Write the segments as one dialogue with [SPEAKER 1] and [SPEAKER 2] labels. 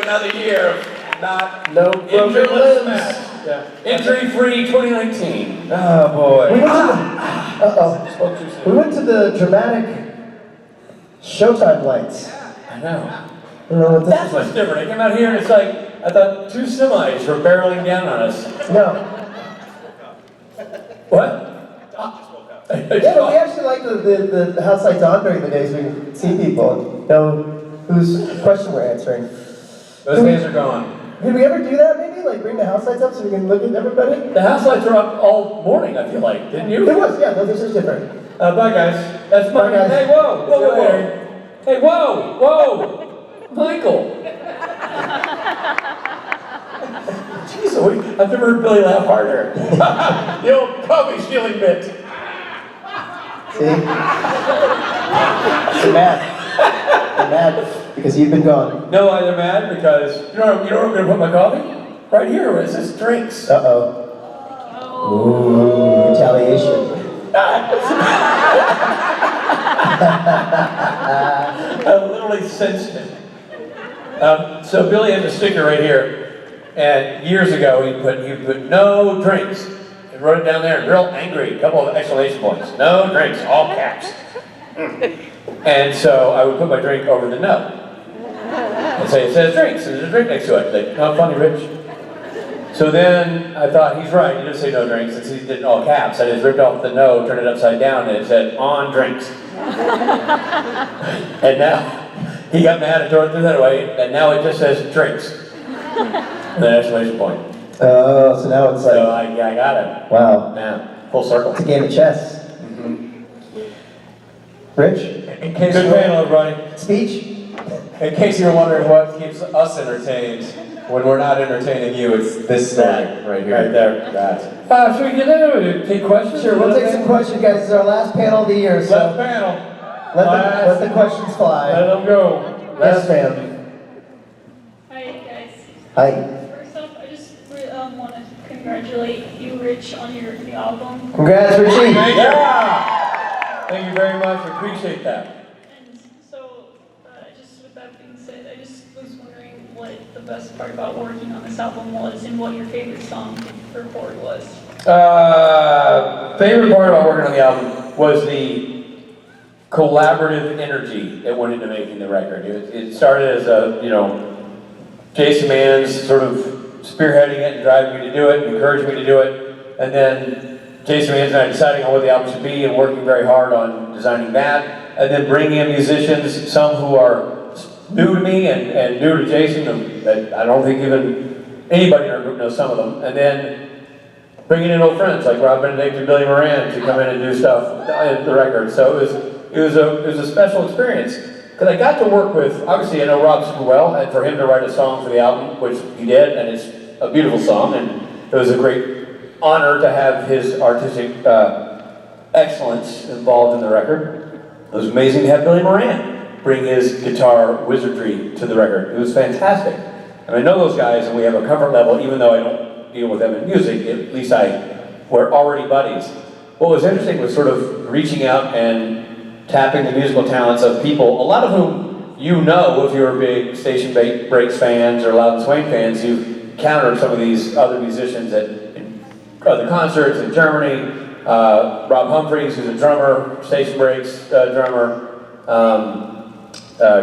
[SPEAKER 1] Another year of not
[SPEAKER 2] injury-less.
[SPEAKER 1] Yeah. Injury-free 2019.
[SPEAKER 2] Oh boy. We went to the dramatic Showtime lights.
[SPEAKER 1] I know.
[SPEAKER 2] I don't know what this
[SPEAKER 1] That's what's different. I came out here and it's like, I thought 2 semis were barreling down on us.
[SPEAKER 2] No.
[SPEAKER 1] What?
[SPEAKER 2] Yeah, but we actually like the house lights on during the day so we can see people, know whose question we're answering.
[SPEAKER 1] Those days are gone.
[SPEAKER 2] Did we ever do that maybe? Like bring the house lights up so we can look at everybody?
[SPEAKER 1] The house lights were up all morning, I feel like, didn't you?
[SPEAKER 2] It was, yeah, no, this is different.
[SPEAKER 1] Bye guys. That's my
[SPEAKER 2] guys.
[SPEAKER 1] Hey, whoa, whoa, whoa, whoa. Hey, whoa, whoa. Michael. Jeez, I've never heard Billy laugh harder. The old Kobe stealing bit.
[SPEAKER 2] See? They're mad. They're mad because you've been gone.
[SPEAKER 1] No, they're mad because, you know where I'm going to put my coffee? Right here, where it says drinks.
[SPEAKER 2] Uh-oh. Ooh, retaliation.
[SPEAKER 1] I literally sensed it. So Billy has a sticker right here, and years ago he put no drinks. He wrote it down there, real angry, a couple of exclamation points. No drinks, all caps. And so I would put my drink over the no. And say, it says drinks, and there's a drink next to it. Like, oh, funny, Rich. So then I thought, he's right, he didn't say no drinks, since he did it in all caps. I just ripped off the no, turned it upside down, and it said, on drinks. And now, he got mad and tore it through that way, and now it just says drinks. And then exclamation point.
[SPEAKER 2] Oh, so now it's like...
[SPEAKER 1] So I got it.
[SPEAKER 2] Wow.
[SPEAKER 1] Yeah, full circle.
[SPEAKER 2] It's a game of chess. Rich?
[SPEAKER 3] In case Good panel, everybody.
[SPEAKER 2] Speech?
[SPEAKER 3] In case you were wondering what keeps us entertained when we're not entertaining you, it's this story right here.
[SPEAKER 1] Right there. That. Should we get into it? Take questions?
[SPEAKER 2] Sure, we'll take some questions, guys. This is our last panel of the year, so...
[SPEAKER 1] Last panel.
[SPEAKER 2] Let the questions fly.
[SPEAKER 1] Let them go.
[SPEAKER 2] Yes, ma'am.
[SPEAKER 4] Hi, guys.
[SPEAKER 2] Hi.
[SPEAKER 4] First off, I just want to congratulate you, Rich, on your new album.
[SPEAKER 2] Congrats, Richie.
[SPEAKER 1] Thank you. Thank you very much. I appreciate that.
[SPEAKER 4] And so, just with that being said, I just was wondering what the best part about working on this album was and what your favorite song to record was.
[SPEAKER 1] Favorite part about working on the album was the collaborative energy that went into making the record. It started as a, Jason Mann's sort of spearheading it and driving me to do it, and encouraging me to do it, and then Jason Mann's and I deciding on what the album should be and working very hard on designing that, and then bringing in musicians, some who are new to me and new to Jason, that I don't think even anybody in our group knows some of them, and then bringing in old friends like Rob Benedict and Billy Moran to come in and do stuff at the record. So it was a special experience because I got to work with, obviously I know Rob super well, and for him to write a song for the album, which he did, and it's a beautiful song, and it was a great honor to have his artistic excellence involved in the record. It was amazing to have Billy Moran bring his guitar wizardry to the record. It was fantastic. And I know those guys, and we have a comfort level, even though I don't deal with them in music, at least we're already buddies. What was interesting was sort of reaching out and tapping the musical talents of people, a lot of whom you know if you're big Station Breaks fans or Loud and Swain fans. You've encountered some of these other musicians at other concerts in Germany. Rob Humphreys, who's a drummer, Station Breaks drummer.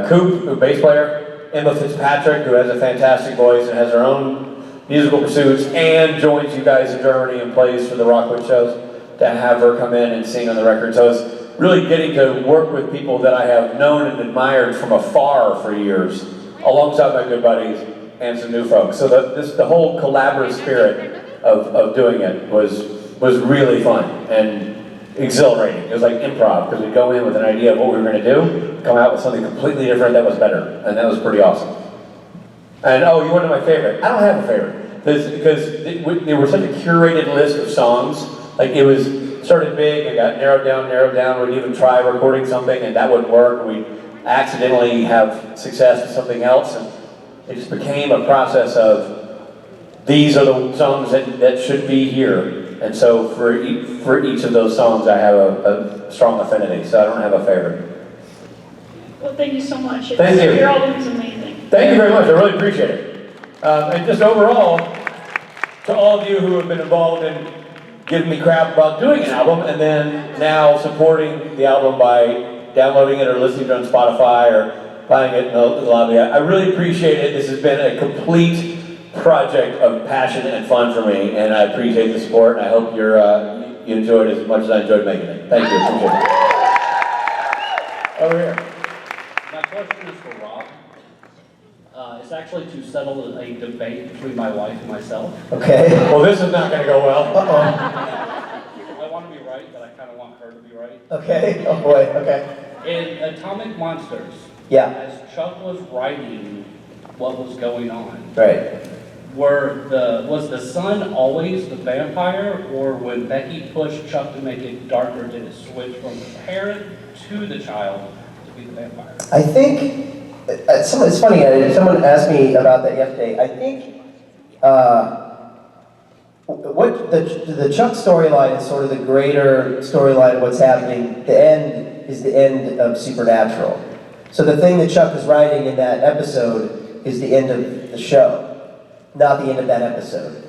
[SPEAKER 1] Coop, who's a bass player. Emma Fitzpatrick, who has a fantastic voice and has her own musical pursuits and joins you guys in Germany and plays for the Rockwood shows, to have her come in and sing on the record. So it's really getting to work with people that I have known and admired from afar for years, alongside my good buddies and some new folks. So the whole collaborative spirit of doing it was really fun and exhilarating. It was like improv, because we'd go in with an idea of what we were going to do, come out with something completely different that was better, and that was pretty awesome. And oh, you wanted my favorite. I don't have a favorite, because they were such a curated list of songs. Like it was started big and got narrowed down. We'd even try recording something and that wouldn't work. We'd accidentally have success with something else. And It just became a process of, these are the songs that should be here. And so for each of those songs, I have a strong affinity, so I don't have a favorite.
[SPEAKER 4] Well, thank you so much.
[SPEAKER 1] Thank you.
[SPEAKER 4] Your album is amazing.
[SPEAKER 1] Thank you very much, I really appreciate it. And just overall, to all of you who have been involved in giving me crap about doing an album, and then now supporting the album by downloading it or listening to it on Spotify or buying it in the lobby, I really appreciate it. This has been a complete project of passion and fun for me, and I appreciate the support, and I hope you enjoyed it as much as I enjoyed making it. Thank you, appreciate it. Over here.
[SPEAKER 5] My question is for Rob. It's actually to settle a debate between my wife and myself.
[SPEAKER 2] Okay.
[SPEAKER 1] Well, this is not going to go well.
[SPEAKER 2] Uh-oh.
[SPEAKER 5] I want to be right, but I kind of want her to be right.
[SPEAKER 2] Okay. Oh boy. Okay.
[SPEAKER 5] In Atomic Monsters,
[SPEAKER 2] Yeah.
[SPEAKER 5] as Chuck was writing what was going on,
[SPEAKER 2] Right.
[SPEAKER 5] was the son always the vampire, or when Becky pushed Chuck to make it darker, did it switch from the parent to the child to be the vampire?
[SPEAKER 2] I think it's funny. Someone asked me about that yesterday. I think what the Chuck storyline is sort of the greater storyline of what's happening. The end is the end of Supernatural. So the thing that Chuck was writing in that episode is the end of the show, not the end of that episode.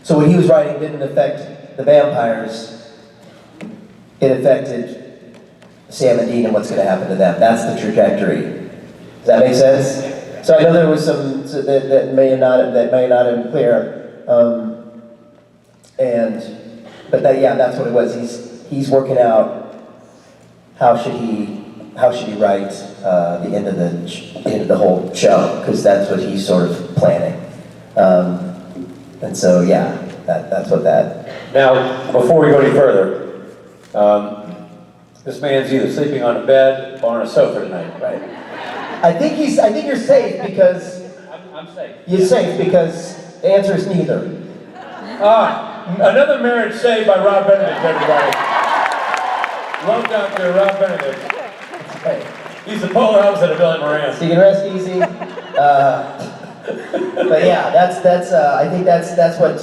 [SPEAKER 2] So what he was writing didn't affect the vampires. It affected Sam and Dean and what's going to happen to them. That's the trajectory. Does that make sense? So I know there was some that may not have been clear, but that's what it was. He's working out how should he write the end of the whole show, because that's what he's sort of planning. And so that's what that.
[SPEAKER 1] Now, before we go any further, this man's either sleeping on a bed or on a sofa tonight.
[SPEAKER 2] Right. I think you're safe because
[SPEAKER 5] I'm safe.
[SPEAKER 2] you're safe because the answer is neither.
[SPEAKER 1] Another marriage saved by Rob Benedict, everybody. Love Dr. Rob Benedict.
[SPEAKER 2] Right.
[SPEAKER 1] He's the polar opposite of Billy Moran.
[SPEAKER 2] So you can rest easy. But yeah, that's. I think that's what.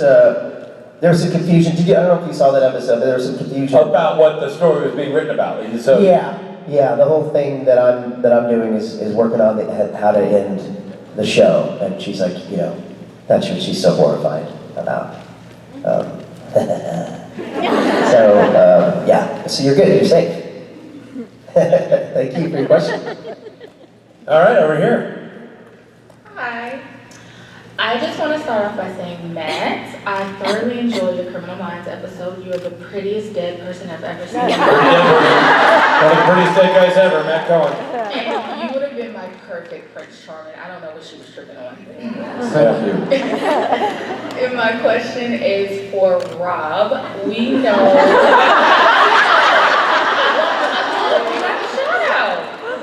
[SPEAKER 2] There was some confusion. I don't know if you saw that episode, but there was some confusion
[SPEAKER 1] About what the story was being written about. And so,
[SPEAKER 2] Yeah. The whole thing that I'm doing is working on how to end the show, and she's like, that's what she's so horrified about. So you're good. You're safe. Thank you for your question.
[SPEAKER 1] all right, over here.
[SPEAKER 6] Hi. I just want to start off by saying, Matt, I thoroughly enjoyed the Criminal Minds episode. You are the prettiest dead person I've ever seen.
[SPEAKER 1] One of the prettiest dead guys ever, Matt Cohen.
[SPEAKER 6] And you would have been my perfect Prince Charming. I don't know what she was tripping on.
[SPEAKER 1] Thank you.
[SPEAKER 6] And my question is for Rob. We know... You got the shout out.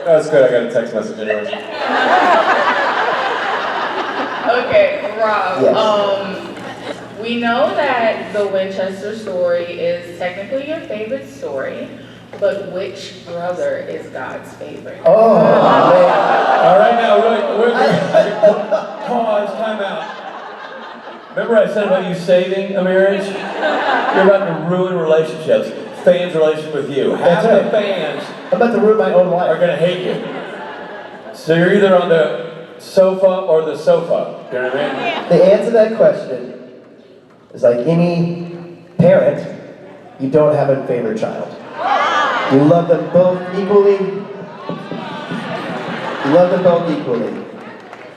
[SPEAKER 3] That's good, I got a text message anyways.
[SPEAKER 6] Okay, Rob.
[SPEAKER 2] Yes.
[SPEAKER 6] We know that the Winchester story is technically your favorite story, but which brother is God's favorite?
[SPEAKER 2] Oh man.
[SPEAKER 1] All right, now, pause, time out. Remember I said about you saving a marriage? You're about to ruin relationships. Fans' relationship with you. Half
[SPEAKER 2] That's
[SPEAKER 1] the fans
[SPEAKER 2] I'm about to ruin my own
[SPEAKER 1] are
[SPEAKER 2] life.
[SPEAKER 1] going to hate you. So you're either on the sofa or the sofa. You know what I mean?
[SPEAKER 2] The answer to that question is like any parent, you don't have a favorite child. You love them both equally. You love them both equally.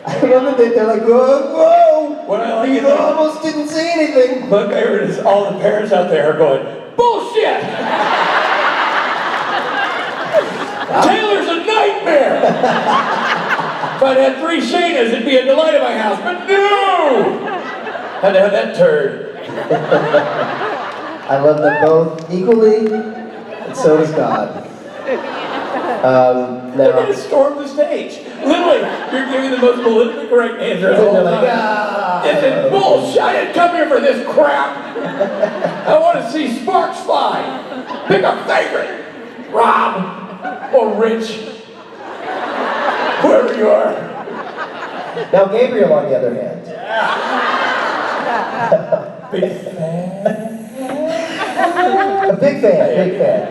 [SPEAKER 2] I love that they're like, whoa,
[SPEAKER 1] What I like
[SPEAKER 2] you
[SPEAKER 1] is
[SPEAKER 2] almost didn't say anything.
[SPEAKER 1] my favorite is all the parents out there are going, bullshit! Taylor's a nightmare! If I'd had 3 Shaynas, it'd be a delight at my house, but no! Had to have that turd.
[SPEAKER 2] I love them both equally, and so does God.
[SPEAKER 1] They're going
[SPEAKER 2] Now,
[SPEAKER 1] to storm the stage. Literally, you're giving the most politically correct answer of all
[SPEAKER 2] they're like,
[SPEAKER 1] time. This is bullshit. I didn't come here for this crap. I want to see sparks fly. Pick a favorite. Rob or Rich. Whoever you are.
[SPEAKER 2] Now Gabriel, on the other hand.
[SPEAKER 1] Big fan.
[SPEAKER 2] A big fan, big fan.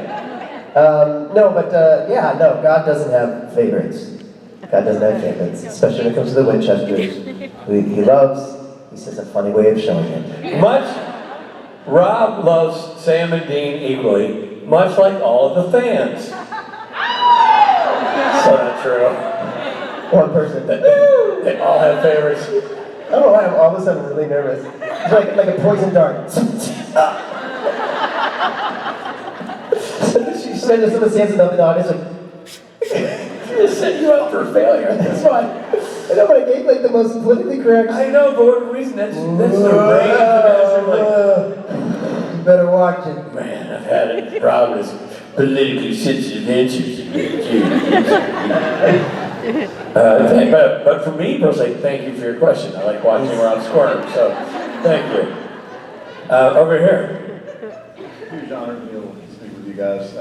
[SPEAKER 2] No, but yeah, no, God doesn't have favorites. God doesn't have favorites, especially when it comes to the Winchesters. He loves, he says a funny way of showing it.
[SPEAKER 1] Rob loves Sam and Dean equally, much like all of the fans. So not true.
[SPEAKER 2] One person.
[SPEAKER 1] They all have favorites.
[SPEAKER 2] I don't know why I'm all of a sudden really nervous. It's like a poison dart. She said if someone stands up in the audience like,
[SPEAKER 1] Just set you up for failure. That's why.
[SPEAKER 2] I know, but I gave like the most politically correct.
[SPEAKER 1] I know, but what reason? That's the range of answer.
[SPEAKER 2] You better watch it.
[SPEAKER 1] Man, I've had it. Rob is politically sensitive answers. But for me personally, thank you for your question. I like watching Rob squirm, so thank you. Over here.
[SPEAKER 7] Huge honor to be able to speak with you guys.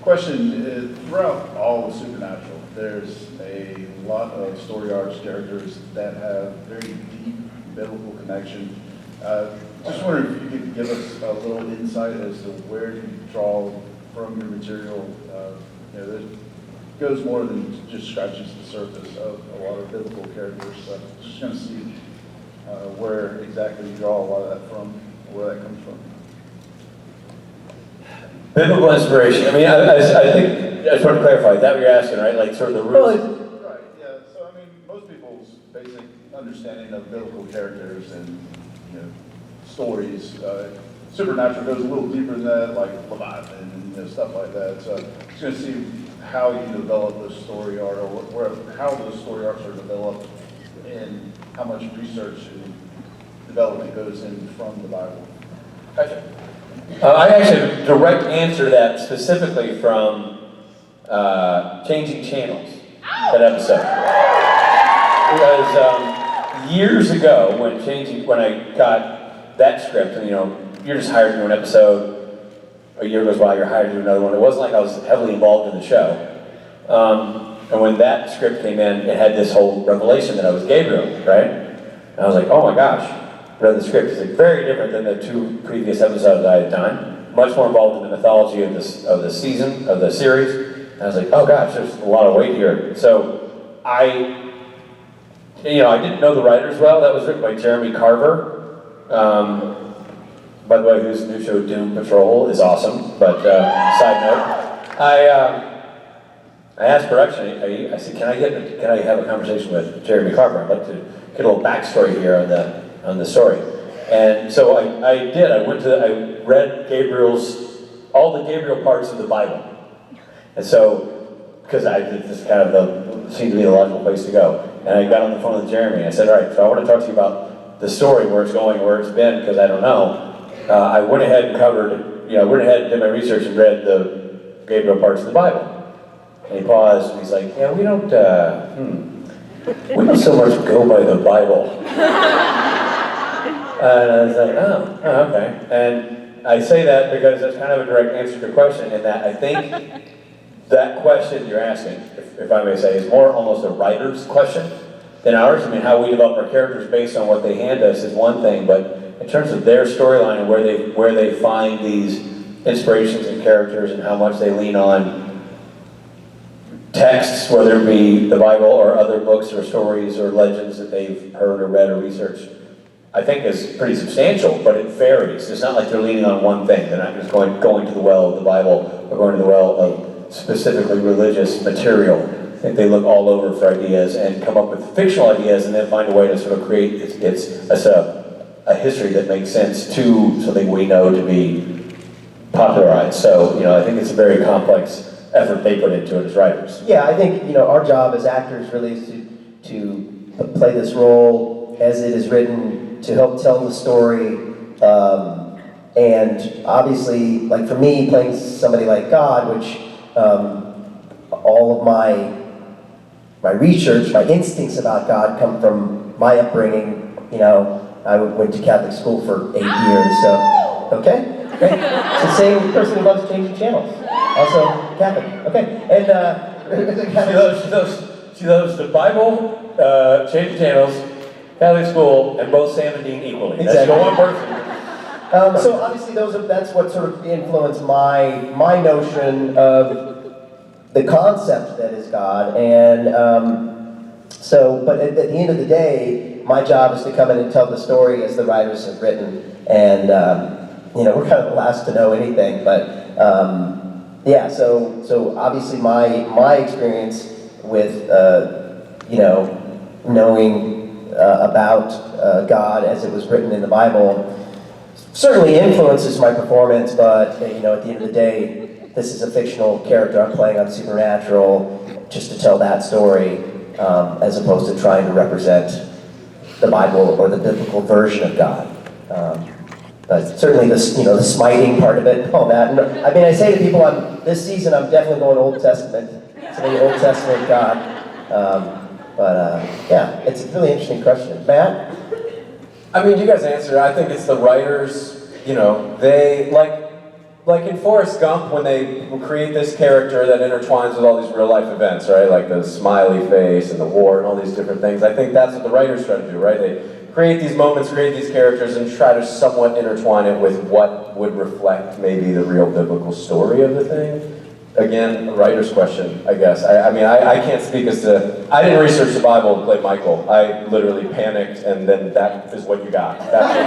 [SPEAKER 7] Question is, throughout all of Supernatural, there's a lot of story arcs, characters that have very deep biblical connection. Just wondering if you could give us a little insight as to where you draw from your material. There goes more than just scratches the surface of a lot of biblical characters. So just going to see where exactly you draw a lot of that from, where that comes from.
[SPEAKER 1] Biblical inspiration. I mean, I think, I just want to clarify, is that what you're asking, right? Like sort of the roots?
[SPEAKER 7] Right, yeah. So, I mean, most people's basic understanding of biblical characters and, stories, Supernatural goes a little deeper than that, like Leviathan and stuff like that. So, just going to see how you develop the story arc, or how those story arcs are developed, and how much research and development goes in from the Bible.
[SPEAKER 1] Gotcha. I actually have a direct answer to that specifically from Changing Channels, that episode. Because years ago, when I got that script, and you're just hired to do an episode, a year goes by, you're hired to do another one. It wasn't like I was heavily involved in the show. And when that script came in, it had this whole revelation that I was Gabriel, right? And I was like, oh my gosh. Read the script. It's like very different than the 2 previous episodes I had done. Much more involved in the mythology of the season, of the series. And I was like, oh gosh, there's a lot of weight here. So I didn't know the writers well. That was written by Jeremy Carver. By the way, whose new show Doom Patrol is awesome. But side note, I asked production. I said, can I have a conversation with Jeremy Carver? I'd like to get a little backstory here on the story. And so I did. I read all the Gabriel parts of the Bible. And so, because this kind of seemed to be the logical place to go. And I got on the phone with Jeremy and I said, all right, so I want to talk to you about the story, where it's going, where it's been, because I don't know. I went ahead and did my research and read the Gabriel parts of the Bible. And he paused and he's like, yeah, we don't so much go by the Bible. And I was like, oh, okay. And I say that because that's kind of a direct answer to your question, in that I think that question you're asking, if I may say, is more almost a writer's question than ours. I mean, how we develop our characters based on what they hand us is one thing, but in terms of their storyline and where they find these inspirations and characters and how much they lean on texts, whether it be the Bible or other books or stories or legends that they've heard or read or researched, I think is pretty substantial, but it varies. It's not like they're leaning on one thing. They're not just going to the well of the Bible or going to the well of specifically religious material. I think they look all over for ideas and come up with fictional ideas and then find a way to sort of create a history that makes sense to something we know to be popularized. So, I think it's a very complex effort they put into it as writers.
[SPEAKER 2] Yeah, I think, our job as actors really is to play this role as it is written, to help tell the story, and obviously, like for me, playing somebody like God, which all of my research, my instincts about God come from my upbringing. I went to Catholic school for 8 years, so, okay, great. It's the same person who loves changing channels, also Catholic, okay. And
[SPEAKER 1] She She loves the Bible, Change Channels, Catholic School, and both Sam and Dean equally. That's the
[SPEAKER 2] Exactly.
[SPEAKER 1] one person.
[SPEAKER 2] So obviously that's what sort of influenced my notion of the concept that is God, and but at the end of the day, my job is to come in and tell the story as the writers have written, and we're kind of the last to know anything, but so obviously my experience with knowing about God as it was written in the Bible certainly influences my performance, but at the end of the day, this is a fictional character I'm playing on Supernatural just to tell that story, as opposed to trying to represent the Bible or the biblical version of God. But certainly the smiting part of it, all that. And, I mean, I say to people, this season I'm definitely going Old Testament, to the Old Testament God. It's a really interesting question. Matt?
[SPEAKER 3] I mean, you guys answered. I think it's the writers, they, like in Forrest Gump, when they create this character that intertwines with all these real life events, right? Like the smiley face and the war and all these different things. I think that's what the writers try to do, right? They create these moments, create these characters, and try to somewhat intertwine it with what would reflect maybe the real biblical story of the thing. Again, a writer's question, I guess. I mean, I can't speak as to... I didn't research the Bible and play Michael. I literally panicked, and then that is what you got. That's what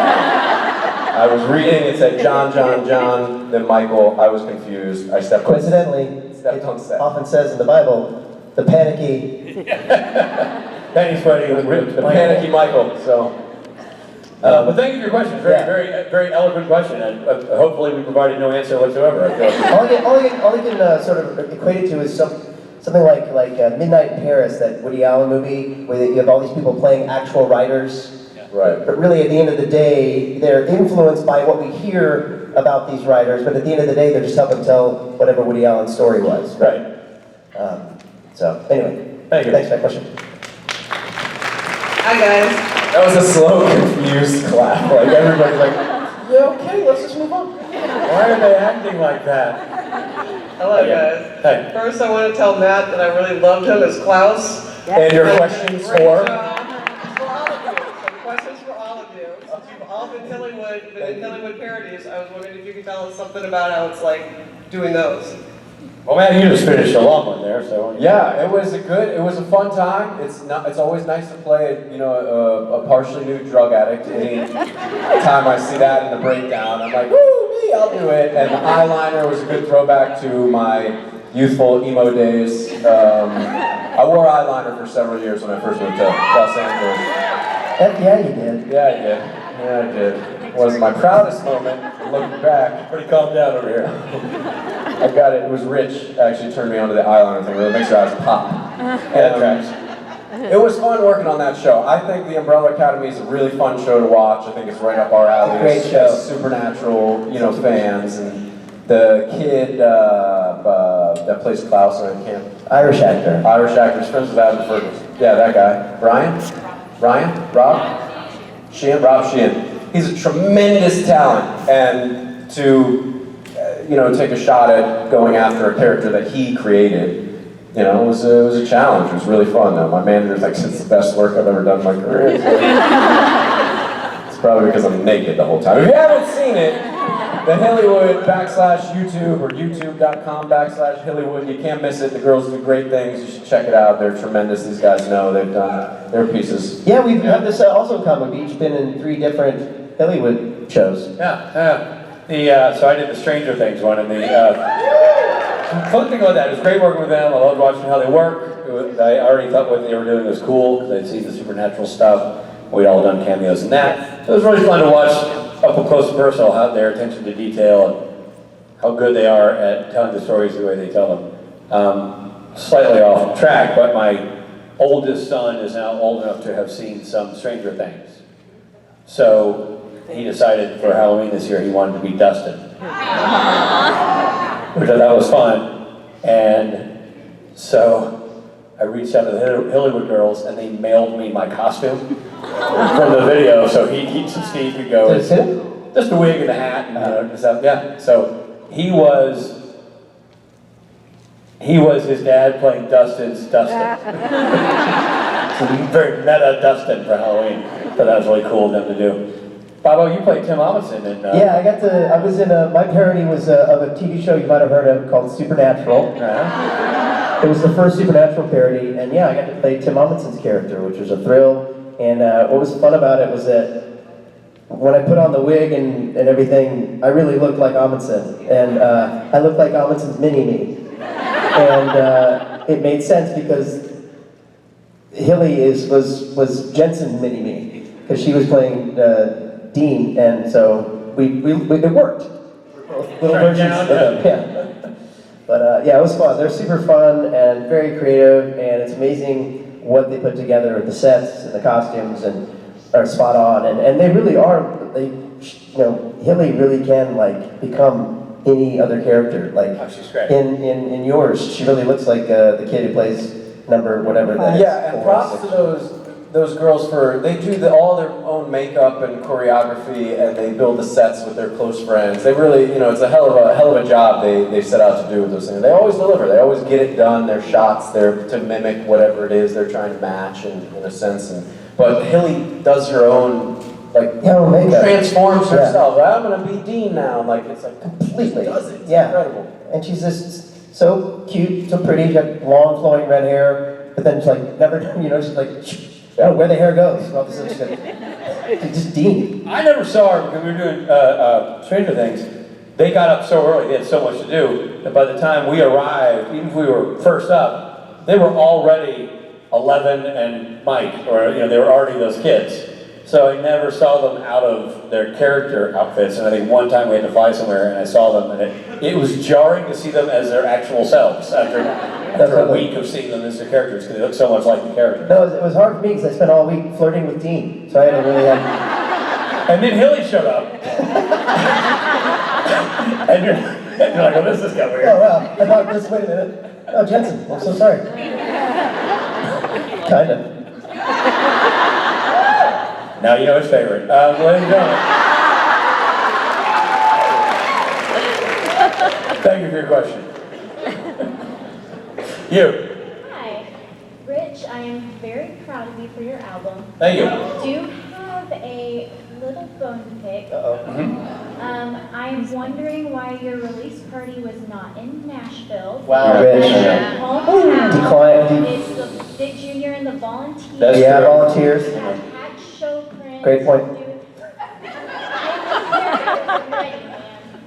[SPEAKER 3] I was reading, it said John, then Michael. I was confused. I stepped on
[SPEAKER 2] Coincidentally,
[SPEAKER 3] stepped on set.
[SPEAKER 2] often says in the Bible, the panicky.
[SPEAKER 1] Penny sweating with
[SPEAKER 3] The panicky Michael, so...
[SPEAKER 1] but thank you for your question. It's
[SPEAKER 2] Yeah.
[SPEAKER 1] very eloquent question, and hopefully we provided no answer whatsoever. I feel like.
[SPEAKER 2] All I can sort of equate it to is something like Midnight in Paris, that Woody Allen movie, where you have all these people playing actual writers.
[SPEAKER 3] Right.
[SPEAKER 2] But really, at the end of the day, they're influenced by what we hear about these writers, but at the end of the day, they're just helping tell whatever Woody Allen's story was.
[SPEAKER 1] Right.
[SPEAKER 2] So, anyway,
[SPEAKER 1] Thank you.
[SPEAKER 2] Thanks for that question.
[SPEAKER 6] Hi, guys.
[SPEAKER 3] That was a slow, confused clap. Like, everybody's like, yeah, okay, let's just move on.
[SPEAKER 1] Why are they acting like that?
[SPEAKER 8] Hello, guys.
[SPEAKER 1] Hey.
[SPEAKER 8] First, I want to tell Matt that I really loved him as Klaus.
[SPEAKER 3] And your questions
[SPEAKER 8] Great
[SPEAKER 3] for?
[SPEAKER 8] job. For all of you. Some questions for all of you. Since you've all been in Hillywood parodies, I was wondering if you could tell us something about how it's like doing those.
[SPEAKER 1] Well, man, you just finished a long one there, so.
[SPEAKER 3] Yeah, it was a fun time. It's always nice to play a partially nude drug addict. Any time I see that in the breakdown, I'm like, woo, me, I'll do it. And the eyeliner was a good throwback to my youthful emo days. I wore eyeliner for several years when I first moved to Los Angeles.
[SPEAKER 2] Yeah, you did.
[SPEAKER 3] Yeah, I did. It was my proudest moment, looking back.
[SPEAKER 1] Pretty calm down over here.
[SPEAKER 3] I got it. It was Rich actually turned me onto the eyeliner thing. Really makes your eyes pop.
[SPEAKER 1] That tracks.
[SPEAKER 3] It was fun working on that show. I think the Umbrella Academy is a really fun show to watch. I think it's right up our alley.
[SPEAKER 2] Great show.
[SPEAKER 3] As Supernatural, fans, and the kid that plays Klaus, I can't.
[SPEAKER 2] Irish actor.
[SPEAKER 3] Irish actor, he's friends with Adam Fergus. Yeah, that guy. Rob Sheehan. He's a tremendous talent, and to take a shot at going after a character that he created, it was a challenge. It was really fun, though. My manager thinks it's the best work I've ever done in my career. It's probably because I'm naked the whole time. If you haven't seen it, the Hillywood /YouTube or youtube.com/Hillywood, you can't miss it. The girls do great things. You should check it out. They're tremendous. These guys know. They've done their pieces.
[SPEAKER 2] Yeah, we've had this also in common. We've each been in 3 different Hillywood shows.
[SPEAKER 1] Yeah. So I did the Stranger Things one, and the fun thing about that, it was great working with them. I loved watching how they work. I already thought what they were doing was cool, because I'd seen the Supernatural stuff. We'd all done cameos in that. So it was really fun to watch up close and personal, how their attention to detail and how good they are at telling the stories the way they tell them. Slightly off track, but my oldest son is now old enough to have seen some Stranger Things. So he decided for Halloween this year he wanted to be Dustin. Which I thought was fun. And so I reached out to the Hillywood girls and they mailed me my costume from the video. So he Steve could go.
[SPEAKER 2] Did it fit?
[SPEAKER 1] Just a wig and a hat and just that. Yeah. So he he was his dad playing Dustin's Dustin. So very meta Dustin for Halloween. So that was really cool of them to do. Bobo, you played Tim Amundsen in...
[SPEAKER 2] Yeah, I was in my parody was of a TV show you might have heard of called Supernatural. It was the first Supernatural parody, and yeah, I got to play Tim Amundsen's character, which was a thrill. And what was fun about it was that when I put on the wig and everything, I really looked like Amundsen. And I looked like Amundsen's mini-me. And it made sense because Hilly was Jensen's mini-me, because she was playing Dean, and so it worked. Little versions of them, yeah. But yeah, it was fun. They're super fun and very creative, and it's amazing what they put together with the sets and the costumes, and are spot on. And they really are. Hilly really can like become any other character. Like
[SPEAKER 1] she's great.
[SPEAKER 2] In yours, she really looks like the kid who plays number whatever that is.
[SPEAKER 3] Yeah, and props to those girls for, they do all their own makeup and choreography, and they build the sets with their close friends. They really, it's a hell of a job they set out to do with those things. They always deliver. They always get it done. Their shots, they're to mimic whatever it is they're trying to match in a sense. But Hilly does her own, transforms herself. I'm gonna be Dean now. Like it's like completely does it. It's incredible.
[SPEAKER 2] And she's just so cute, so pretty. She's got long flowing red hair, but then she's like never, she's like. Oh, where the hair goes. Well, it's just Dean.
[SPEAKER 1] I never saw her because we were doing Stranger Things. They got up so early, they had so much to do, that by the time we arrived, even if we were first up, they were already 11 and Mike, or they were already those kids. So I never saw them out of their character outfits, and I think one time we had to fly somewhere and I saw them, and it was jarring to see them as their actual selves after a week of seeing them as their characters, because they look so much like the character.
[SPEAKER 2] No, it was hard for me because I spent all week flirting with Dean, so I had to really have...
[SPEAKER 1] And then Hilly showed up. and you're like, oh, this is kind of weird.
[SPEAKER 2] Oh, wow. I thought, wait a minute. Oh, Jensen, I'm so sorry. Kinda.
[SPEAKER 1] Now you know his favorite. Ladies and gentlemen. Thank you for your question. You.
[SPEAKER 9] Hi. Rich, I am very proud of you for your album.
[SPEAKER 1] Thank you.
[SPEAKER 9] I do have a little bone to pick. I'm wondering why your release party was not in Nashville.
[SPEAKER 2] Wow, Rich.
[SPEAKER 9] Hometown.
[SPEAKER 2] Decline.
[SPEAKER 9] It's the Big Junior and the Volunteers.
[SPEAKER 2] Volunteers.
[SPEAKER 9] Hat show print.
[SPEAKER 2] Great point.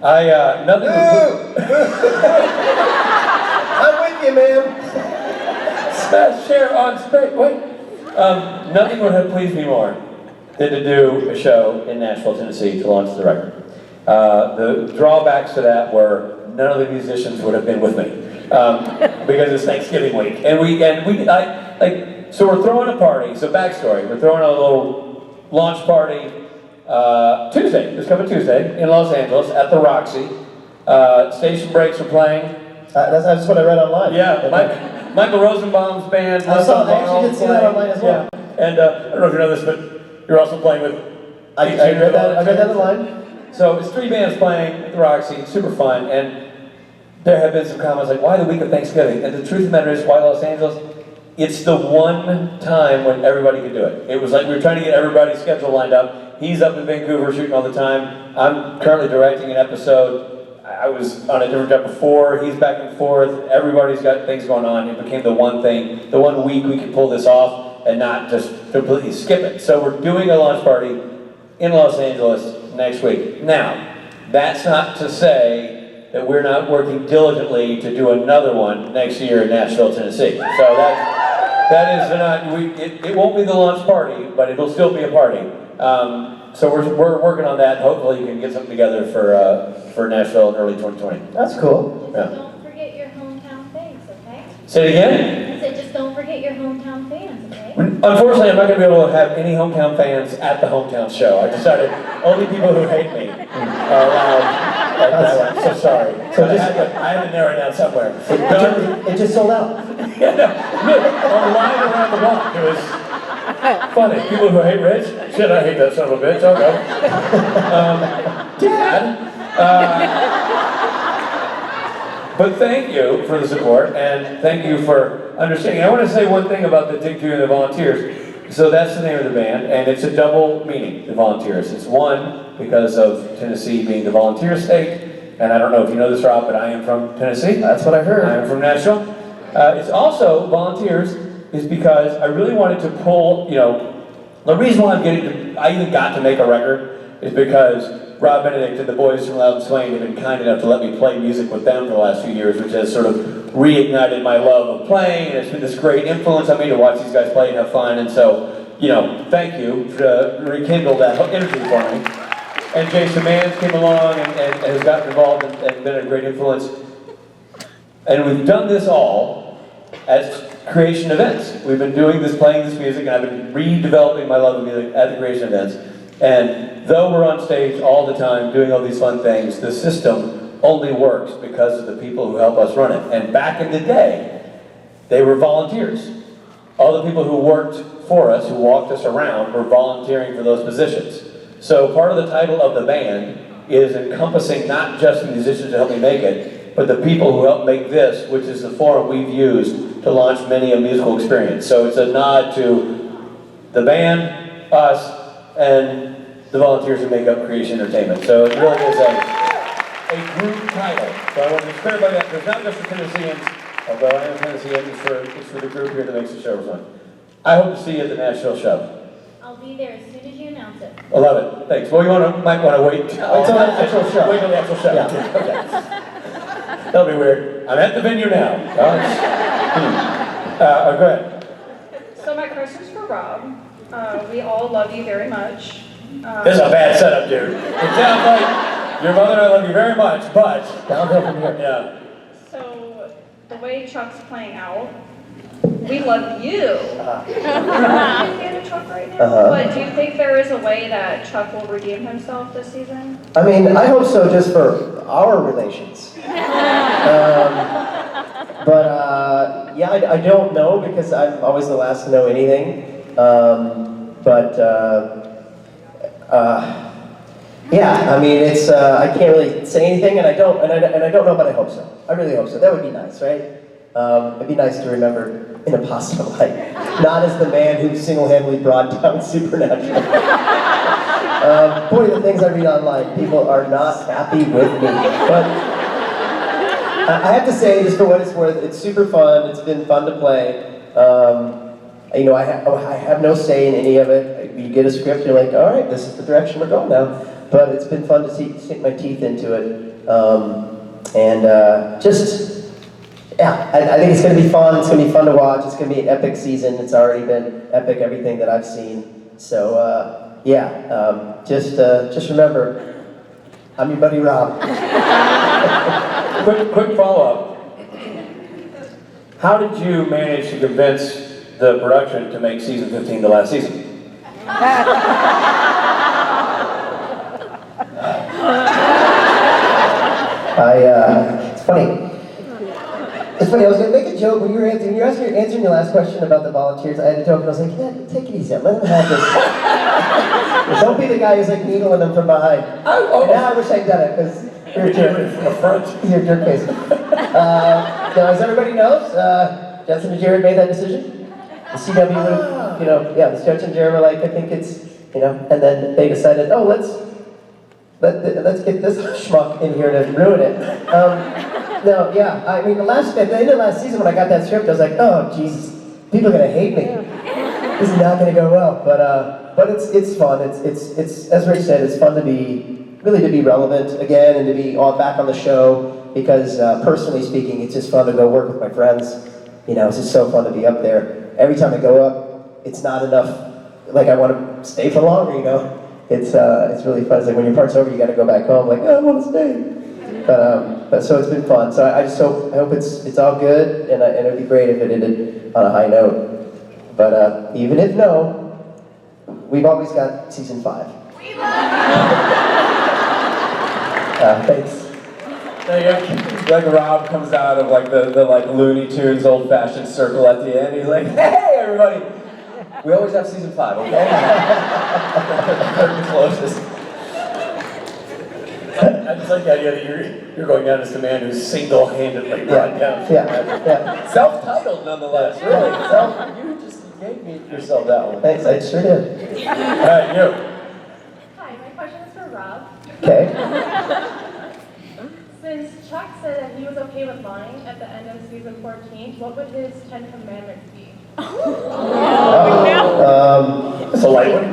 [SPEAKER 1] Nothing.
[SPEAKER 2] I'm with you, man.
[SPEAKER 1] Smash share on Speight. Wait. Nothing would have pleased me more than to do a show in Nashville, Tennessee to launch the record. The drawbacks to that were none of the musicians would have been with me because it's Thanksgiving week, so we're throwing a party. So backstory: we're throwing a little launch party Tuesday, this coming Tuesday in Los Angeles at the Roxy. Station Breaks are playing.
[SPEAKER 2] That's what I read online.
[SPEAKER 1] Yeah, Michael Rosenbaum's band.
[SPEAKER 2] I actually did see that online as well.
[SPEAKER 1] Yeah. And I don't know if you know this, but you're also playing with.
[SPEAKER 2] I read that online.
[SPEAKER 1] So it's 3 bands playing at the Roxy, super fun, and there have been some comments like, why the week of Thanksgiving? And the truth of the matter is, why Los Angeles? It's the one time when everybody could do it. It was like we were trying to get everybody's schedule lined up. He's up in Vancouver shooting all the time. I'm currently directing an episode. I was on a different job before. He's back and forth. Everybody's got things going on. It became the one thing, the one week we could pull this off and not just completely skip it. So we're doing a launch party in Los Angeles next week. Now, that's not to say that we're not working diligently to do another one next year in Nashville, Tennessee. So that is not, it won't be the launch party, but it'll still be a party. So we're working on that. Hopefully you can get something together for Nashville in early 2020.
[SPEAKER 2] That's cool.
[SPEAKER 9] Just don't forget your hometown fans, okay?
[SPEAKER 1] Say it again?
[SPEAKER 9] I said just don't forget your hometown fans, okay?
[SPEAKER 1] Unfortunately, I'm not going to be able to have any hometown fans at the hometown show. I decided only people who hate me are allowed. I'm so sorry. So I had to narrow it down somewhere.
[SPEAKER 2] It just sold out.
[SPEAKER 1] Yeah, no, look, on the line around the block, it was funny. People who hate Rich, shit, I hate that son of a bitch. I'll go. Dad. But thank you for the support, and thank you for understanding. I want to say one thing about the Dig 2 and the Volunteers. So that's the name of the band, and it's a double meaning, the Volunteers. It's one, because of Tennessee being the volunteer state, and I don't know if you know this, Rob, but I am from Tennessee.
[SPEAKER 2] That's what I heard.
[SPEAKER 1] I am from Nashville. It's also, Volunteers is because I really wanted to pull, the reason why I even got to make a record is because Rob Benedict and the boys from Loud and Swain have been kind enough to let me play music with them for the last few years, which has sort of reignited my love of playing, and it's been this great influence on me to watch these guys play and have fun, and so, thank you for rekindle that energy for me. And Jason Manns came along and has gotten involved and been a great influence. And we've done this all as creation events. We've been doing this, playing this music, and I've been redeveloping my love of music at the creation events. And though we're on stage all the time doing all these fun things, the system only works because of the people who help us run it. And back in the day, they were volunteers. All the people who worked for us, who walked us around, were volunteering for those positions. So part of the title of the band is encompassing not just the musicians who helped me make it, but the people who helped make this, which is the forum we've used to launch many a musical experience. So it's a nod to the band, us, and the volunteers who make up Creation Entertainment. So it really is a group title. So I want to be clear about that. There's not just for Tennesseans, although I am Tennessean, it's for the group here that makes the show fun. I hope to see you at the Nashville show.
[SPEAKER 9] I'll be there as soon as you announce it.
[SPEAKER 1] I love it. Thanks. Well, might want to wait until the actual show. Wait till the actual show.
[SPEAKER 2] Yeah.
[SPEAKER 1] Okay. That'll be weird. I'm at the venue now. Go ahead.
[SPEAKER 4] So my question's for Rob. We all love you very much.
[SPEAKER 1] This is a bad setup, dude. It sounds like your mother and I love you very much, but
[SPEAKER 2] Downhill from here.
[SPEAKER 1] yeah.
[SPEAKER 4] So the way Chuck's playing out, we love you. I'm not a fan of Chuck right now, but do you think there is a way that Chuck will redeem himself this season?
[SPEAKER 2] I mean, I hope so, just for our relations. Yeah, I don't know because I'm always the last to know anything. Yeah, I mean, it's I can't really say anything, and I don't know, but I hope so. I really hope so. That would be nice, right? It'd be nice to remember in a positive light, not as the man who single-handedly brought down Supernatural. Boy, the things I read online, people are not happy with me. But I have to say, just for what it's worth, it's super fun. It's been fun to play. I have no say in any of it. You get a script, you're like, all right, this is the direction we're going now. But it's been fun to sink my teeth into it. Yeah, I think it's going to be fun. It's going to be fun to watch. It's going to be an epic season. It's already been epic, everything that I've seen. So, just remember, I'm your buddy Rob.
[SPEAKER 1] Quick follow-up. How did you manage to convince the production to make season 15 the last season?
[SPEAKER 2] It's funny. It's funny, I was going to make a joke when you were answering your last question about the volunteers. I had a joke and I was like, yeah, take it easy, let them have this. Don't be the guy who's like needling them from behind. And now I wish I'd done it, because you're a jerk. From the front. You're a jerk face. Now, as everybody knows, Jensen and Jared made that decision. The CW would have, the Judge and Jared were like, I think it's, and then they decided, oh, let's get this schmuck in here to ruin it. No, yeah, I mean, at the end of last season when I got that script, I was like, oh, Jesus, people are gonna hate me. This is not gonna go well, but it's fun. It's as Rich said, it's fun to be relevant again and to be back on the show because personally speaking, it's just fun to go work with my friends. It's just so fun to be up there. Every time I go up, it's not enough. Like I want to stay for longer. It's really fun. It's like when your part's over, you got to go back home. Like, I want to stay. But so it's been fun. So I hope it's all good, and it'd be great if it ended on a high note. But even if no, we've always got season 5. We love you. Thanks.
[SPEAKER 3] There you go. Like Rob comes out of like the like Looney Tunes old-fashioned circle at the end. He's like, hey everybody, we always have season 5, okay? Curtain closes.
[SPEAKER 1] just like the idea that you're going down as the man who's single-handedly brought down.
[SPEAKER 2] Yeah.
[SPEAKER 3] Self-titled nonetheless, really. You just gave me yourself that one.
[SPEAKER 2] Thanks, I sure did.
[SPEAKER 1] All right, you.
[SPEAKER 9] Hi, my question is for Rob.
[SPEAKER 2] Okay.
[SPEAKER 9] Since Chuck said that he was okay with lying at the end of season 14, what would his 10 commandments be?
[SPEAKER 1] It's a light one.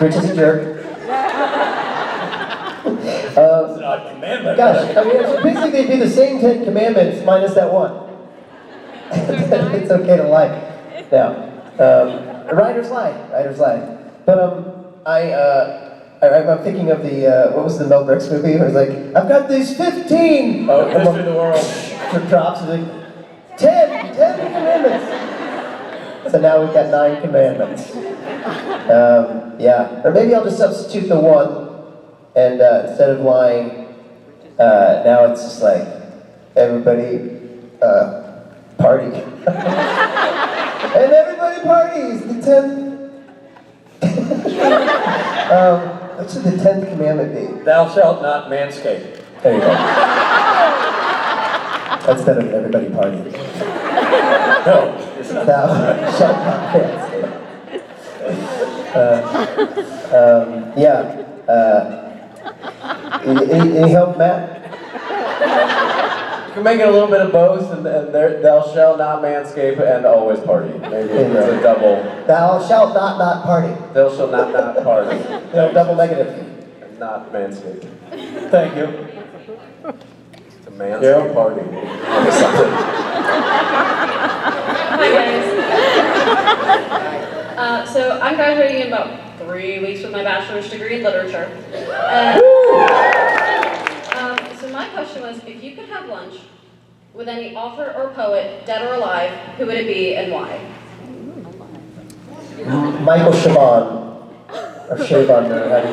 [SPEAKER 2] Rich is a jerk.
[SPEAKER 1] It's an odd commandment.
[SPEAKER 2] Gosh, I mean, it's basically they'd be the same 10 commandments minus that one. It's okay to lie. Now, writers lie. But I'm thinking of the what was the Mel Brooks movie? Where it's like, I've got these 15.
[SPEAKER 1] Oh, history of the world.
[SPEAKER 2] Drops and like 10 commandments. So now we've got 9 commandments. Yeah, or maybe I'll just substitute the one, and instead of lying, now it's just like everybody party, and everybody parties. The 10th. What should the 10th commandment be?
[SPEAKER 1] Thou shalt not manscape.
[SPEAKER 2] There you go. That's better than everybody party.
[SPEAKER 1] No, it's not.
[SPEAKER 2] Thou shalt not manscape. Any help, Matt?
[SPEAKER 3] You can make it a little bit of both, and thou shalt not manscape and always party. Maybe it's a double.
[SPEAKER 2] Thou shalt not party.
[SPEAKER 3] Thou shalt not party.
[SPEAKER 2] No, double negative.
[SPEAKER 3] And not manscape.
[SPEAKER 1] Thank you.
[SPEAKER 3] It's a manscape party.
[SPEAKER 4] Hi guys. So I'm graduating in about 3 weeks with my bachelor's degree in literature. So my question was, if you could have lunch with any author or poet, dead or alive, who would it be and why?
[SPEAKER 2] Michael Chabon. Or Chabon, or how do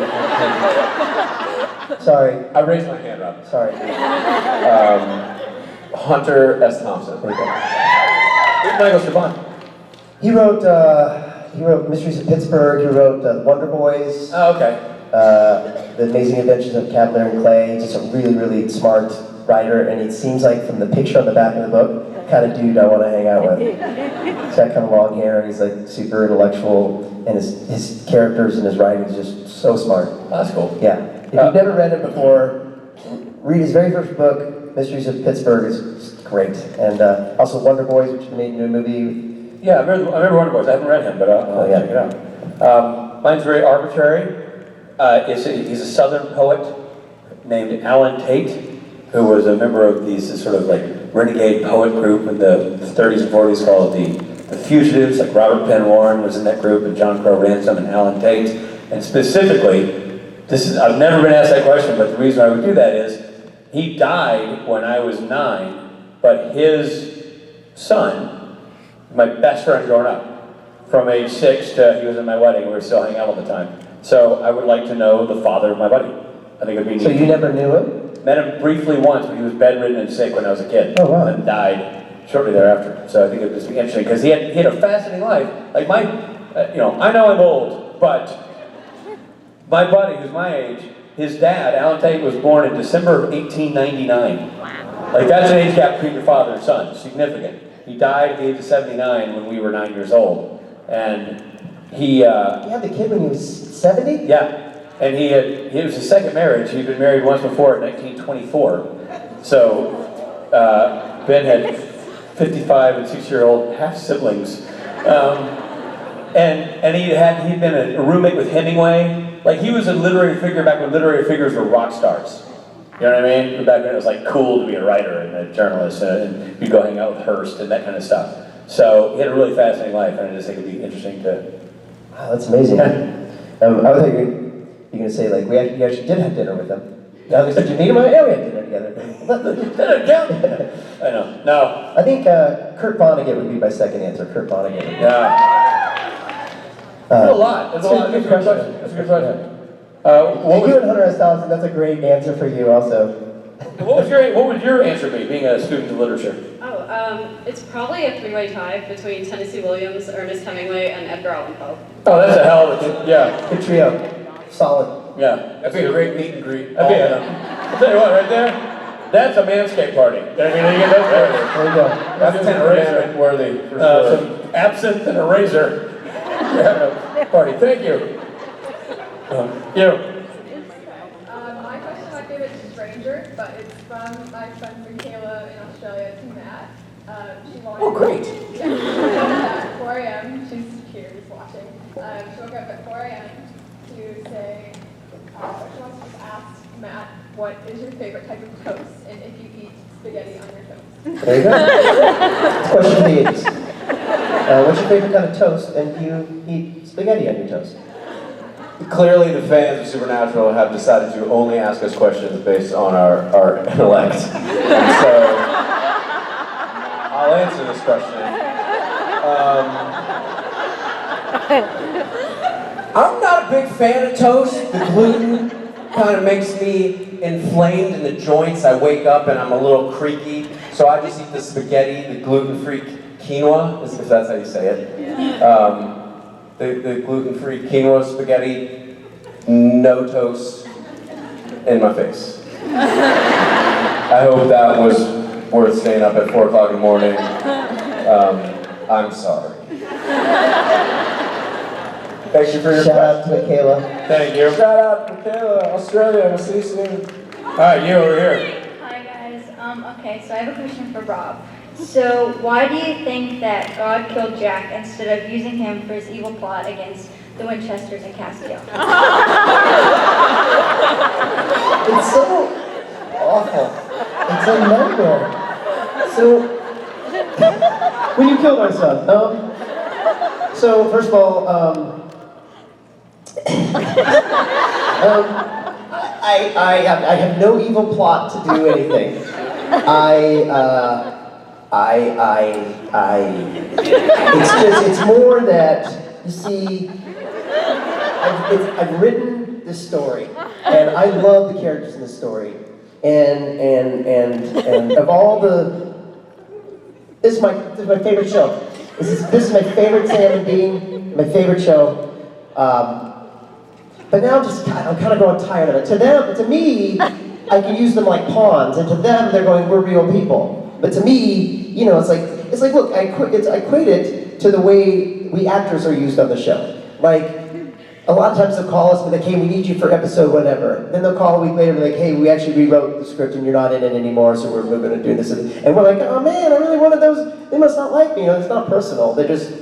[SPEAKER 2] you... Sorry.
[SPEAKER 3] I raised my hand, Rob.
[SPEAKER 2] Sorry.
[SPEAKER 3] Hunter S. Thompson.
[SPEAKER 2] There you go.
[SPEAKER 1] Who's Michael Chabon?
[SPEAKER 2] He wrote Mysteries of Pittsburgh. He wrote Wonder Boys.
[SPEAKER 1] Oh, okay.
[SPEAKER 2] The Amazing Adventures of Cavalier and Clay. Just a really, really smart writer, and it seems like from the picture on the back of the book, kind of dude I want to hang out with. He's got kind of long hair, and he's like super intellectual, and his characters and his writing is just so smart.
[SPEAKER 1] Oh, that's cool.
[SPEAKER 2] Yeah. If you've never read it before, read his very first book, Mysteries of Pittsburgh, is great. And also Wonder Boys, which made into a movie.
[SPEAKER 1] Yeah, I remember Wonder Boys. I haven't read him, but I'll check it out. Mine's very arbitrary. He's a Southern poet named Alan Tate, who was a member of these sort of like renegade poet group in the 30s and 40s called the Fugitives. Like Robert Penn Warren was in that group, and John Crow Ransom and Alan Tate. And specifically, I've never been asked that question, but the reason I would do that is he died when I was 9, but his son, my best friend growing up, from age 6 to he was at my wedding, we were still hanging out all the time. So I would like to know the father of my buddy. I think it'd be neat.
[SPEAKER 2] So you never knew him?
[SPEAKER 1] Met him briefly once, but he was bedridden and sick when I was a kid.
[SPEAKER 2] Oh, wow.
[SPEAKER 1] And died shortly thereafter. So I think it'd just be interesting, because he had a fascinating life. Like I know I'm old, but my buddy, who's my age, his dad, Alan Tate, was born in December of 1899. Wow. Like that's an age gap between your father and son, significant. He died at the age of 79 when we were 9 years old. And he...
[SPEAKER 2] You had the kid when he was 70?
[SPEAKER 1] Yeah. And it was his second marriage. He'd been married once before in 1924. So Ben had 55 and 6-year-old half-siblings. And he'd been a roommate with Hemingway. Like he was a literary figure back when literary figures were rock stars. You know what I mean? Back when it was like cool to be a writer and a journalist, and you'd go hang out with Hearst and that kind of stuff. So he had a really fascinating life, and I just think it'd be interesting to...
[SPEAKER 2] Wow, that's amazing. I was thinking you're going to say, like, you actually did have dinner with him. Now, did you meet him? Yeah, we had dinner together.
[SPEAKER 1] I know. No.
[SPEAKER 2] I think Kurt Vonnegut would be my second answer. Kurt Vonnegut.
[SPEAKER 1] Yeah. That's a lot. That's a lot. That's a good question. That's a good question.
[SPEAKER 2] You and Hunter S. Thompson, that's a great answer for you also.
[SPEAKER 1] What would your answer be, being a student of literature?
[SPEAKER 4] It's probably a 3-way tie between Tennessee Williams, Ernest Hemingway, and Edgar Allan Poe.
[SPEAKER 1] Oh, that's a hell of a... Yeah.
[SPEAKER 2] Good trio. Solid.
[SPEAKER 1] Yeah.
[SPEAKER 3] That'd be a great meet and greet.
[SPEAKER 1] That'd be I'll tell you what, right there, that's a manscape party. I mean, you get that there.
[SPEAKER 2] There you go.
[SPEAKER 3] That's 10 razor worthy, for sure.
[SPEAKER 1] Some absinthe and a razor. Party, thank you. You.
[SPEAKER 10] My question might be a bit stranger, but it's from my friend Michaela in Australia to Matt. She wanted,
[SPEAKER 3] Oh, great.
[SPEAKER 10] Yeah, she woke up at 4 a.m. She's here, just watching. She woke up at 4 a.m. to say, she wants to just ask Matt, what is your favorite type of toast, and if you eat spaghetti on your toast?
[SPEAKER 2] There you go. Question of the 80s. What's your favorite kind of toast, and do you eat spaghetti on your toast?
[SPEAKER 3] Clearly, the fans of Supernatural have decided to only ask us questions based on our intellect. And so, I'll answer this question. I'm not a big fan of toast. The gluten kind of makes me inflamed in the joints. I wake up and I'm a little creaky. So I just eat the spaghetti, the gluten-free quinoa, if that's how you say it. The gluten-free quinoa spaghetti, no toast in my face. I hope that was worth staying up at 4 o'clock in the morning. I'm sorry. Thank you for your
[SPEAKER 2] Shout out to Michaela.
[SPEAKER 1] Thank you.
[SPEAKER 3] Shout out to Michaela, Australia. We'll see you soon.
[SPEAKER 1] All right, you over here.
[SPEAKER 11] Hi guys. Okay, so I have a question for Rob. So why do you think that God killed Jack instead of using him for his evil plot against the Winchesters and Castiel?
[SPEAKER 2] It's so awful. It's a nightmare. So, when you killed our son, so first of all, I have no evil plot to do anything. It's more that, you see, I've written this story, and I love the characters in this story, and of all this is my favorite show. This is my favorite Sam and Dean, my favorite show. But now I'm kind of growing tired of it. To me, I can use them like pawns, and to them, they're going, we're real people. But to me, it's like, look, I equate it to the way we actors are used on the show. Like, a lot of times they'll call us, and like, hey, we need you for episode whatever. Then they'll call a week later and be like, hey, we actually rewrote the script and you're not in it anymore, so we're going to do this. And we're like, oh man, I really wanted those. They must not like me. It's not personal. They just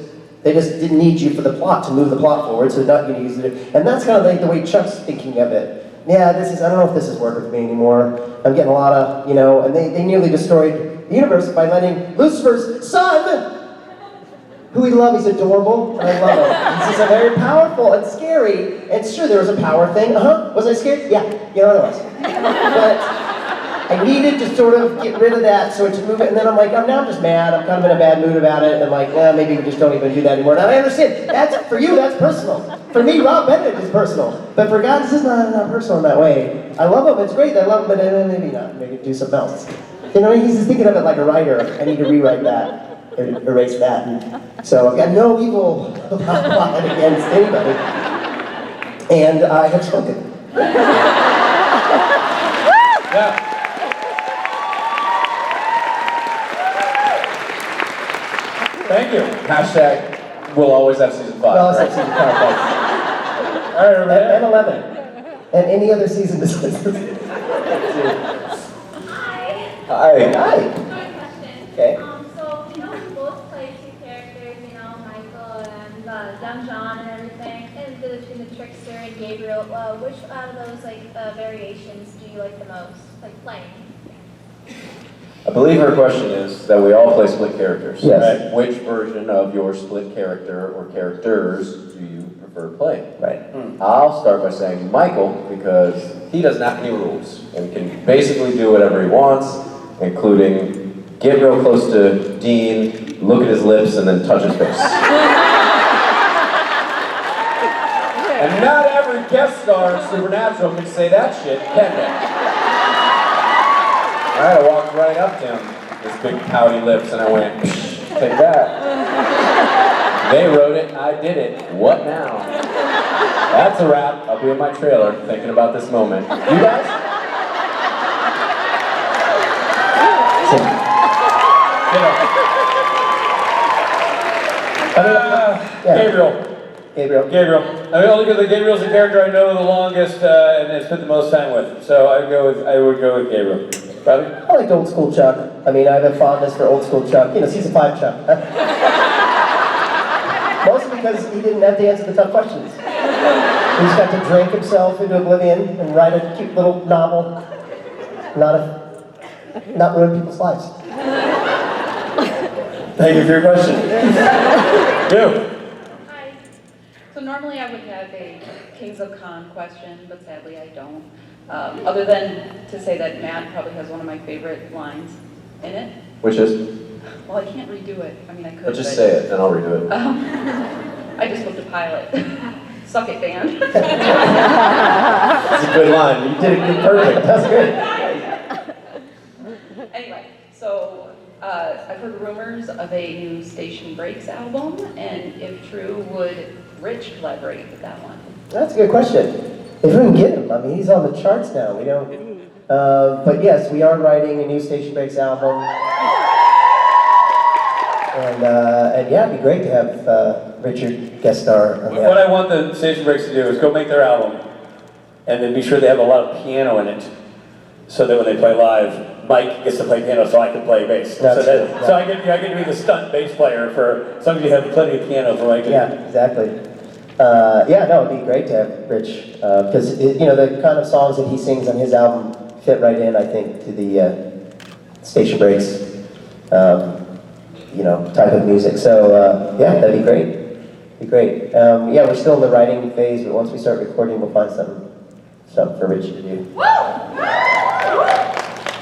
[SPEAKER 2] didn't need you for the plot, to move the plot forward, so they're not going to use it. And that's kind of like the way Chuck's thinking of it. Yeah, I don't know if this is working for me anymore. I'm getting a lot of, and they nearly destroyed the universe by letting Lucifer's son, who we love, he's adorable, and I love him. He's just very powerful and scary, and sure, there was a power thing. Was I scared? Yeah, I was. But I needed to sort of get rid of that, so to move it, and then I'm like, I'm just mad, I'm kind of in a bad mood about it, and like, maybe we just don't even do that anymore. Now I understand, for you, that's personal. For me, Rob Benedict is personal. But for God, this is not personal in that way. I love him, it's great, I love him, but maybe not, maybe do something else. He's just thinking of it like a writer. I need to rewrite that, erase that. And so I've got no evil plot against anybody. And I have spoken.
[SPEAKER 1] Yeah. Thank you.
[SPEAKER 3] Hashtag, we'll always have season 5.
[SPEAKER 2] Well, it's like season 5, thanks.
[SPEAKER 1] All right, over there.
[SPEAKER 2] And 11. And any other season besides this.
[SPEAKER 3] Hi.
[SPEAKER 11] One question.
[SPEAKER 2] Okay.
[SPEAKER 9] So, you both play two characters, Michael and Don John and everything, and between the trickster and Gabriel, which out of those, variations do you like the most, playing?
[SPEAKER 3] I believe her question is that we all play split characters.
[SPEAKER 2] Yes.
[SPEAKER 3] Right? Which version of your split character or characters do you prefer playing?
[SPEAKER 2] Right.
[SPEAKER 3] I'll start by saying Michael, because he doesn't have any rules and can basically do whatever he wants, including get real close to Dean, look at his lips, and then touch his face. And not every guest star in Supernatural can say that shit, can they? Alright, I walked right up to him, his big pouty lips, and I went, take that. They wrote it, I did it, what now? That's a wrap. I'll be in my trailer thinking about this moment. You guys?
[SPEAKER 1] Gabriel. I mean, only because Gabriel's the character I know the longest and have spent the most time with. So I would go with Gabriel. Robbie?
[SPEAKER 2] I like old school Chuck. I mean, I have a fondness for old school Chuck. You know, season 5 Chuck. Mostly because he didn't have to answer the tough questions. He just got to drink himself into oblivion and write a cute little novel. Not ruin people's lives.
[SPEAKER 1] Thank you for your question. You.
[SPEAKER 12] Hi. So normally I would have a Kings of Con question, but sadly I don't. Other than to say that Matt probably has one of my favorite lines in it.
[SPEAKER 3] Which is?
[SPEAKER 12] Well, I can't redo it. I mean, I could.
[SPEAKER 3] But just say it, and I'll redo it.
[SPEAKER 12] I just flipped a pilot. Suck it, Dan.
[SPEAKER 3] That's a good line. You did it perfect. That's good.
[SPEAKER 12] Anyway, so I've heard rumors of a new Station Breaks album, and if true, would Rich collaborate with that one?
[SPEAKER 2] That's a good question. If we can get him, I mean, he's on the charts now. We don't. But yes, we are writing a new Station Breaks album. And yeah, it'd be great to have Richard guest star on that.
[SPEAKER 1] What I want the Station Breaks to do is go make their album, and then be sure they have a lot of piano in it, so that when they play live, Mike gets to play piano, so I can play bass. So I get to be the stunt bass player for some of you have plenty of piano for Mike.
[SPEAKER 2] Yeah, exactly. Yeah, no, it'd be great to have Rich, because you know the kind of songs that he sings on his album fit right in, I think, to the Station Breaks, you know, type of music. So yeah, that'd be great. Be great. Yeah, we're still in the writing phase, but once we start recording, we'll find something for Rich to do.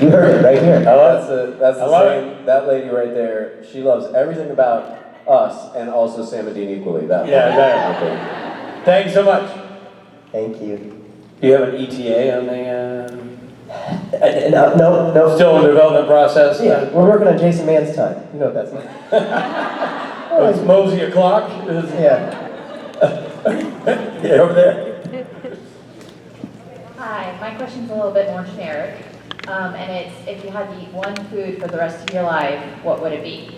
[SPEAKER 2] You heard it right here.
[SPEAKER 3] That's the same. That lady right there. She loves everything about us and also Sam and Dean equally. That
[SPEAKER 1] Yeah. Thanks so much.
[SPEAKER 2] Thank you.
[SPEAKER 1] Do you have an ETA on the?
[SPEAKER 2] No.
[SPEAKER 1] Still in the development process?
[SPEAKER 2] Yeah, we're working on Jason Mann's time. You know what that's like.
[SPEAKER 1] Oh, it's Mosey o'clock?
[SPEAKER 2] Yeah.
[SPEAKER 1] Yeah, over there.
[SPEAKER 13] Hi, my question's a little bit more generic. And it's, if you had to eat one food for the rest of your life, what would it be?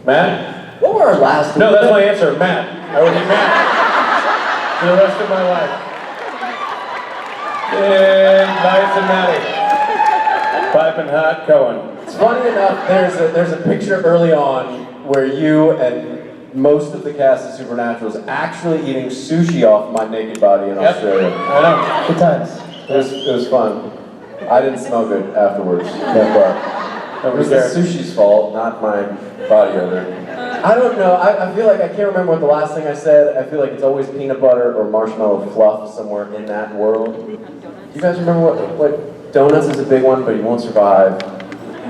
[SPEAKER 1] Matt?
[SPEAKER 3] What were our last?
[SPEAKER 1] No, that's my answer, Matt. I would eat Matt for the rest of my life. Big bites and Matty. Piping hot Cohen.
[SPEAKER 3] It's funny enough, there's a picture early on where you and most of the cast of Supernatural is actually eating sushi off my naked body in Australia.
[SPEAKER 1] I know.
[SPEAKER 2] Good times.
[SPEAKER 3] It was fun. I didn't smell good afterwards. It was the sushi's fault, not my body odor. I don't know. I feel like I can't remember what the last thing I said. I feel like it's always peanut butter or marshmallow fluff somewhere in that world. Do you guys remember what donuts is a big one, but you won't survive?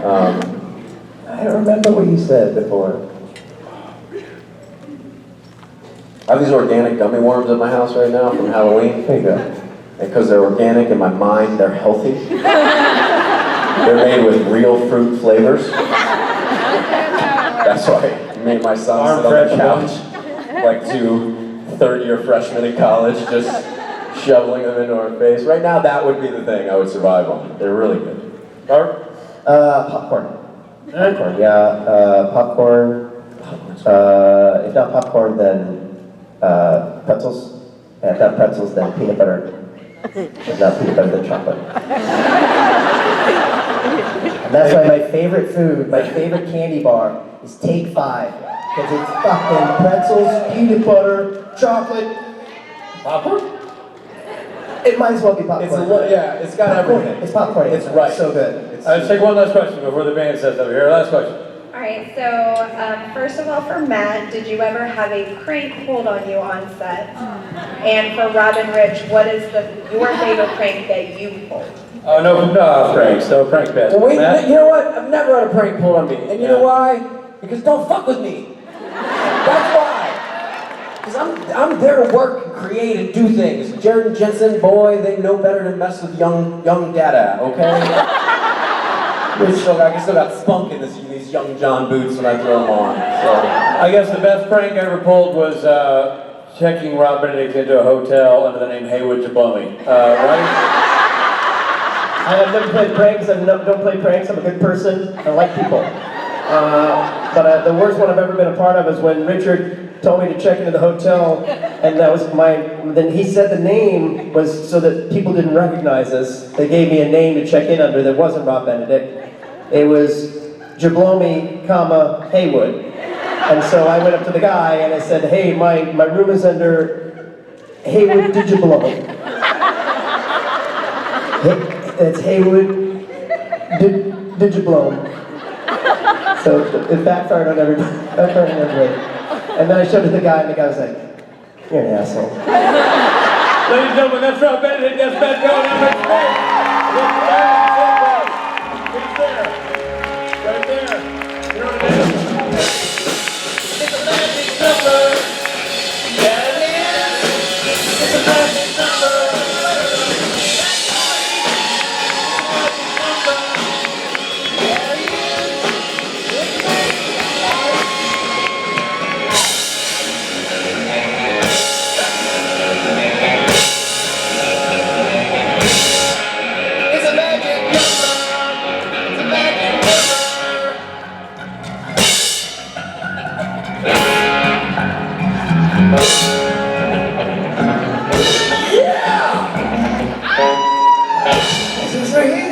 [SPEAKER 2] I don't remember what you said before.
[SPEAKER 3] I have these organic gummy worms at my house right now from Halloween.
[SPEAKER 2] There you go.
[SPEAKER 3] And because they're organic in my mind, they're healthy. They're made with real fruit flavors. That's why I made my son sit on the couch like two third-year freshmen in college, just shoveling them into our face. Right now, that would be the thing I would survive on. They're really good.
[SPEAKER 2] Popcorn. Popcorn, yeah. Popcorn. If not popcorn, then pretzels. And if not pretzels, then peanut butter. If not peanut butter, then chocolate. And that's why my favorite food, my favorite candy bar is Take 5. Because it's fucking pretzels, peanut butter, chocolate.
[SPEAKER 1] Popcorn?
[SPEAKER 2] It might as well be popcorn.
[SPEAKER 3] It's got everything.
[SPEAKER 2] It's popcorn.
[SPEAKER 3] It's right.
[SPEAKER 2] So good.
[SPEAKER 1] Let's take one last question before the band says over here. Last question.
[SPEAKER 14] All right, so first of all, for Matt, did you ever have a prank pulled on you on set? And for Rob and Rich, what is your favorite prank that you pulled?
[SPEAKER 1] Oh, no pranks. No prank bed.
[SPEAKER 3] Well, wait,
[SPEAKER 1] Matt?
[SPEAKER 3] you know what? I've never had a prank pulled on me. And you know why? Because don't fuck with me. That's why. Because I'm there to work and create and do things. Jared and Jensen, boy, they know better than mess with young dada, okay? I still got spunk in these young John boots when I throw them on. So.
[SPEAKER 1] I guess the best prank I ever pulled was checking Rob Benedict into a hotel under the name Haywood Jablomi, right?
[SPEAKER 2] I've never played pranks. I don't play pranks. I'm a good person. I like people. But the worst one I've ever been a part of is when Richard told me to check into the hotel, and that was then he said the name was so that people didn't recognize us. They gave me a name to check in under that wasn't Rob Benedict. It was Jablomi, Haywood. And so I went up to the guy and I said, hey, my room is under Haywood Digiblomi. It's Haywood Digiblomi. So it backfired on everybody. And then I showed it to the guy, and the guy was like, you're an asshole.
[SPEAKER 1] Ladies and gentlemen, that's Rob Benedict, that's Matt Cohen, I'm Rich Speight. He's there. Right there. You know what it is? It's a magic number. Yeah, it is. It's a magic number.
[SPEAKER 2] This is right here.